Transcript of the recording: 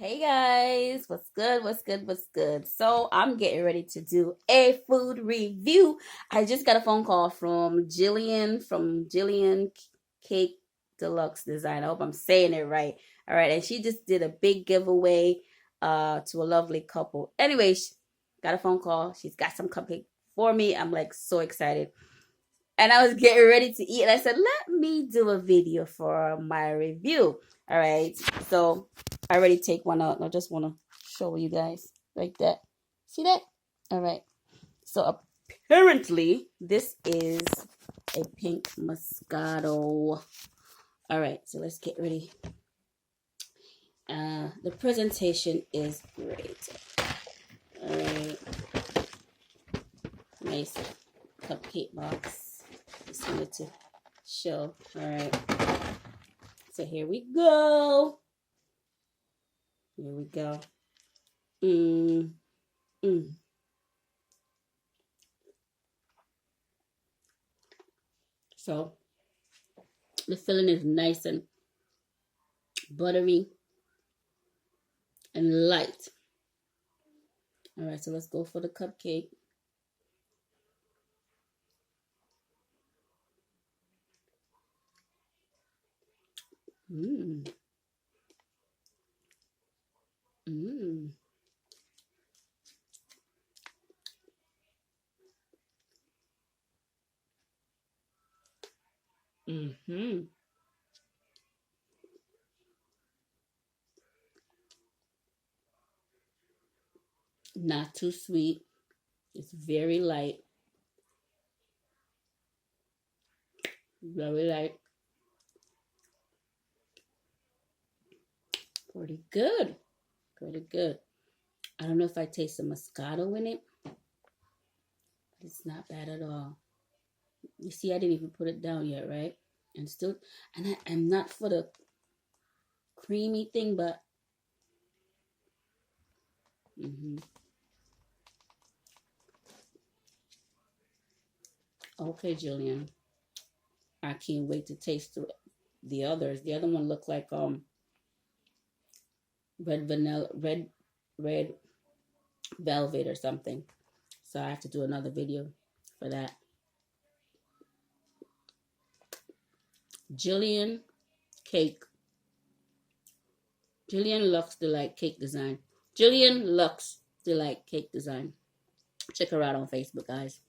Hey guys, what's good? What's good? What's good? So I'm getting ready to do a food review. I just got a phone call from Jillian Cake Deluxe Design. I hope I'm saying it right. All right, and she just did a big giveaway to a lovely couple. Anyway, got a phone call. She's got some cupcake for me. I'm like so excited. And I was getting ready to eat, and I said, let me do a video for my review. All right, so I already take one out, and I just want to show you guys like that. See that? All right, so apparently this is a pink Moscato. All right, so let's get ready. The presentation is great. All right, nice cupcake box. Just wanted to show. All right, so here we go. Here we go. So the filling is nice and buttery and light. All right, so let's go for the cupcake. Mmm. Mmm. Mm-hmm. Not too sweet. It's very light. Very light. Pretty good. Pretty good. I don't know if I taste the Moscato in it, but it's not bad at all. You see, I didn't even put it down yet, right? I'm not for the creamy thing, but okay, Jillian. I can't wait to taste the others. The other one looked like red velvet or something. So I have to do another video for that. Jillian Cake. Jillian Lux Delight Cake Design. Jillian Lux Delight Cake Design. Check her out on Facebook, guys.